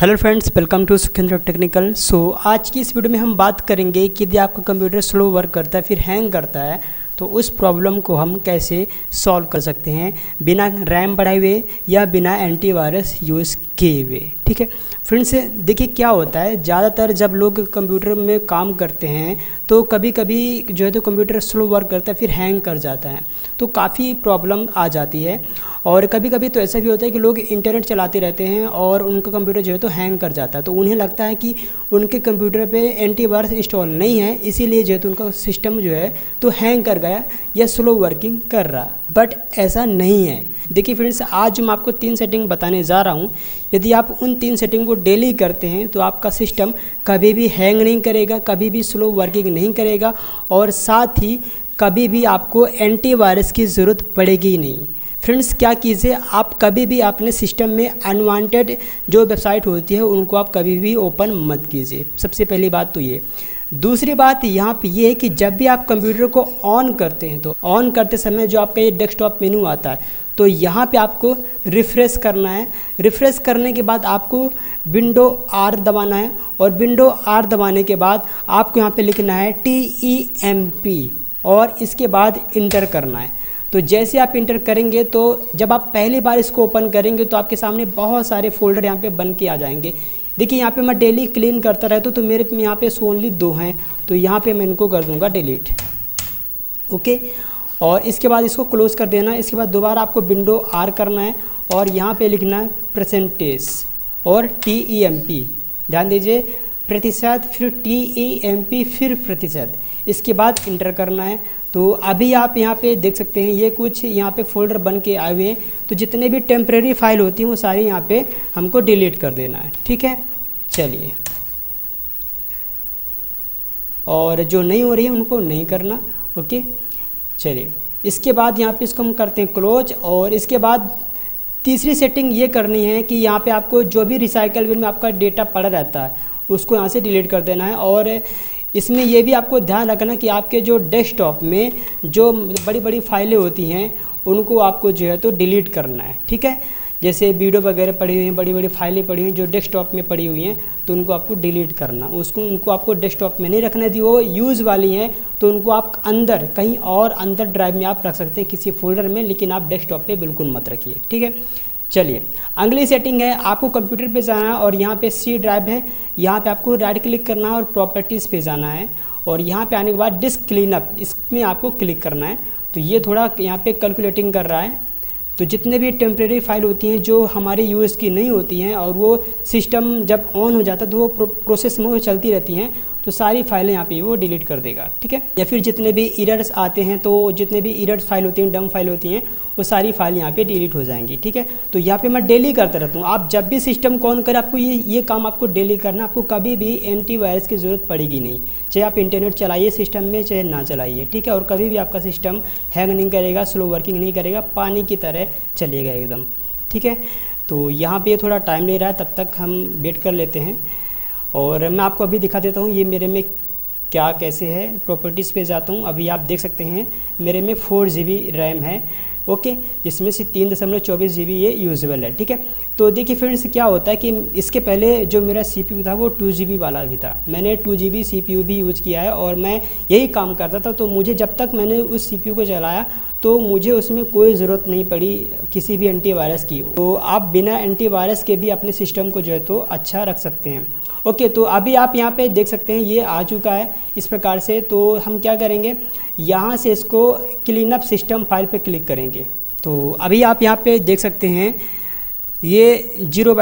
Hello friends, welcome to Sukhendra technical. आज की इस वीडियो में हम बात करेंगे कि यदि आपका कंप्यूटर स्लो वर्क करता है फिर हैंग करता है तो उस प्रॉब्लम को हम कैसे सॉल्व कर सकते हैं बिना रैम बढ़ाए हुए या बिना एंटीवायरस यूज़ किए हुए। ठीक है फ्रेंड्स, देखिए क्या होता है, ज़्यादातर जब लोग कंप्यूटर में काम करते हैं तो कभी कभी जो है तो कंप्यूटर स्लो वर्क करता है फिर हैंग कर जाता है तो काफ़ी प्रॉब्लम आ जाती है। और कभी कभी तो ऐसा भी होता है कि लोग इंटरनेट चलाते रहते हैं और उनका कंप्यूटर जो है तो हैंग कर जाता है, तो उन्हें लगता है कि उनके कंप्यूटर पे एंटीवायरस इंस्टॉल नहीं है, इसीलिए जो है तो उनका सिस्टम जो है तो हैंग कर गया या स्लो वर्किंग कर रहा। बट ऐसा नहीं है। देखिए फ्रेंड्स, आज मैं आपको 3 सेटिंग बताने जा रहा हूँ। यदि आप उन 3 सेटिंग को डेली करते हैं तो आपका सिस्टम कभी भी हैंग नहीं करेगा, कभी भी स्लो वर्किंग नहीं करेगा और साथ ही कभी भी आपको एंटीवायरस की ज़रूरत पड़ेगी ही नहीं। फ्रेंड्स, क्या कीजिए, आप कभी भी अपने सिस्टम में अनवांटेड जो वेबसाइट होती है उनको आप कभी भी ओपन मत कीजिए। सबसे पहली बात तो ये। दूसरी बात यहाँ पे ये है कि जब भी आप कंप्यूटर को ऑन करते हैं तो ऑन करते समय जो आपका ये डेस्कटॉप मेनू आता है तो यहाँ पे आपको रिफ़्रेश करना है। रिफ़्रेश करने के बाद आपको विंडो आर दबाना है और विंडो आर दबाने के बाद आपको यहाँ पे लिखना है TEMP और इसके बाद इंटर करना है। तो जैसे आप इंटर करेंगे तो जब आप पहली बार इसको ओपन करेंगे तो आपके सामने बहुत सारे फोल्डर यहाँ पे बन के आ जाएंगे। देखिए यहाँ पे मैं डेली क्लीन करता रहता हूँ तो मेरे यहाँ पे ओनली 2 हैं, तो यहाँ पे मैं इनको कर दूँगा डिलीट। ओके, और इसके बाद इसको क्लोज़ कर देना। इसके बाद दोबारा आपको विंडो आर करना है और यहाँ पे लिखना है परसेंटेज और TEMP। ध्यान दीजिए, प्रतिशत फिर TEMP फिर प्रतिशत, इसके बाद इंटर करना है। तो अभी आप यहाँ पे देख सकते हैं ये कुछ यहाँ पे फोल्डर बन के आए हुए हैं, तो जितने भी टेम्परेरी फाइल होती हैं वो सारी यहाँ पे हमको डिलीट कर देना है। ठीक है, चलिए, और जो नहीं हो रही है उनको नहीं करना। ओके, चलिए, इसके बाद यहाँ पे इसको हम करते हैं क्लोज। और इसके बाद तीसरी सेटिंग ये करनी है कि यहाँ पे आपको जो भी रिसाइकल बिन में आपका डेटा पड़ा रहता है उसको यहाँ से डिलीट कर देना है। और इसमें यह भी आपको ध्यान रखना कि आपके जो डेस्कटॉप में जो बड़ी बड़ी फाइलें होती हैं उनको आपको जो है तो डिलीट करना है। ठीक है, जैसे वीडियो वगैरह पड़ी हुई हैं, बड़ी बड़ी फाइलें पड़ी हुई हैं जो डेस्कटॉप में पड़ी हुई हैं तो उनको आपको डिलीट करना। उनको आपको डेस्कटॉप में नहीं रखना। यदि वो यूज़ वाली हैं तो उनको आप अंदर कहीं और अंदर ड्राइव में आप रख सकते हैं किसी फोल्डर में, लेकिन आप डेस्कटॉप पे बिल्कुल मत रखिए। ठीक है, चलिए, अगली सेटिंग है, आपको कंप्यूटर पे जाना है और यहाँ पे C ड्राइव है, यहाँ पे आपको राइट क्लिक करना है और प्रॉपर्टीज़ पे जाना है और यहाँ पे आने के बाद डिस्क क्लीनअप, इसमें आपको क्लिक करना है। तो ये थोड़ा यहाँ पे कैलकुलेटिंग कर रहा है, तो जितने भी टेम्परेरी फाइल होती हैं जो हमारे यूज़ की नहीं होती हैं और वो सिस्टम जब ऑन हो जाता है तो वो प्रोसेस में वो चलती रहती हैं, तो सारी फाइलें यहाँ पे वो डिलीट कर देगा। ठीक है, या फिर जितने भी एरर्स आते हैं तो जितने भी एरर्स फाइल होती हैं, डम फाइल होती हैं, वो सारी फाइल यहाँ पे डिलीट हो जाएंगी। ठीक है, तो यहाँ पे मैं डेली करता रहता हूँ। आप जब भी सिस्टम को ऑन करें आपको ये काम आपको डेली करना, आपको कभी भी एंटीवायरस की ज़रूरत पड़ेगी नहीं, चाहे आप इंटरनेट चलाइए सिस्टम में चाहे ना चलाइए। ठीक है, और कभी भी आपका सिस्टम हैंग नहीं करेगा, स्लो वर्किंग नहीं करेगा, पानी की तरह चलेगा एकदम। ठीक है, तो यहाँ पे थोड़ा टाइम ले रहा है, तब तक हम वेट कर लेते हैं और मैं आपको अभी दिखा देता हूँ ये मेरे में क्या कैसे है। प्रॉपर्टीज़ पे जाता हूँ, अभी आप देख सकते हैं मेरे में 4 GB रैम है। ओके, जिसमें से 3.24 GB ये यूजेबल है। ठीक है, तो देखिए फ्रेंड्स, क्या होता है कि इसके पहले जो मेरा CPU था वो 2 GB वाला भी था। मैंने 2 GB CPU भी यूज़ किया है और मैं यही काम करता था, तो मुझे जब तक मैंने उस CPU को चलाया तो मुझे उसमें कोई ज़रूरत नहीं पड़ी किसी भी एंटीवायरस की। तो आप बिना एंटीवायरस के भी अपने सिस्टम को जो है तो अच्छा रख सकते हैं। ओके, तो अभी आप यहाँ पे देख सकते हैं ये आ चुका है इस प्रकार से। तो हम क्या करेंगे, यहाँ से इसको क्लीनअप सिस्टम फाइल पे क्लिक करेंगे। तो अभी आप यहाँ पे देख सकते हैं ये 0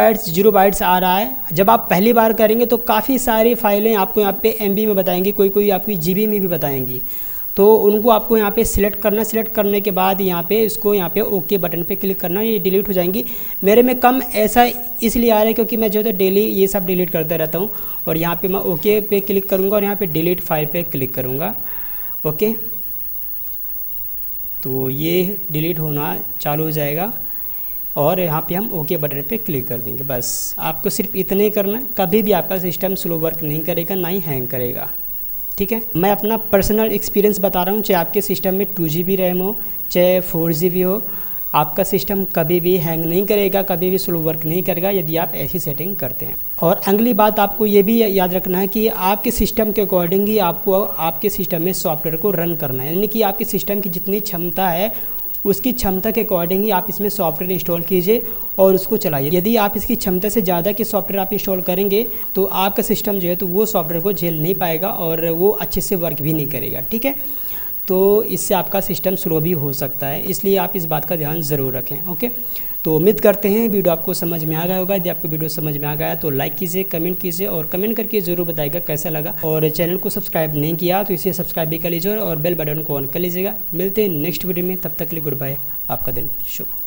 बाइट्स आ रहा है। जब आप पहली बार करेंगे तो काफ़ी सारी फाइलें आपको यहाँ पे MB में बताएंगी, कोई आपकी GB में भी बताएंगी, तो उनको आपको यहाँ पे सिलेक्ट करना। सिलेक्ट करने के बाद यहाँ पे इसको यहाँ पे ओके बटन पे क्लिक करना, ये डिलीट हो जाएंगी। मेरे में कम ऐसा इसलिए आ रहा है क्योंकि मैं जो है तो डेली ये सब डिलीट करता रहता हूँ। और यहाँ पे मैं ओके पे क्लिक करूँगा और यहाँ पे डिलीट फाइल पे क्लिक करूँगा। ओके, तो ये डिलीट होना चालू हो जाएगा और यहाँ पे हम ओके बटन पे क्लिक कर देंगे। बस आपको सिर्फ इतना ही करना है, कभी भी आपका सिस्टम स्लो वर्क नहीं करेगा, ना ही हैंग करेगा। ठीक है, मैं अपना पर्सनल एक्सपीरियंस बता रहा हूँ, चाहे आपके सिस्टम में 2 GB रैम हो चाहे 4 GB हो, आपका सिस्टम कभी भी हैंग नहीं करेगा, कभी भी स्लो वर्क नहीं करेगा यदि आप ऐसी सेटिंग करते हैं। और अगली बात आपको ये भी याद रखना है कि आपके सिस्टम के अकॉर्डिंग ही आपको आपके सिस्टम में सॉफ्टवेयर को रन करना है, यानी कि आपके सिस्टम की जितनी क्षमता है उसकी क्षमता के अकॉर्डिंग ही आप इसमें सॉफ्टवेयर इंस्टॉल कीजिए और उसको चलाइए। यदि आप इसकी क्षमता से ज़्यादा के सॉफ्टवेयर आप इंस्टॉल करेंगे तो आपका सिस्टम जो है तो वो सॉफ्टवेयर को झेल नहीं पाएगा और वो अच्छे से वर्क भी नहीं करेगा, ठीक है। तो इससे आपका सिस्टम स्लो भी हो सकता है, इसलिए आप इस बात का ध्यान ज़रूर रखें। ओके, तो उम्मीद करते हैं वीडियो आपको समझ में आ गया होगा। यदि आपको वीडियो समझ में आ गया तो लाइक कीजिए, कमेंट कीजिए और कमेंट करके ज़रूर बताइएगा कैसा लगा। और चैनल को सब्सक्राइब नहीं किया तो इसे सब्सक्राइब भी कर लीजिए और बेल बटन को ऑन कर लीजिएगा। मिलते हैं नेक्स्ट वीडियो में, तब तक के लिए गुड बाय, आपका दिन शुभ हो।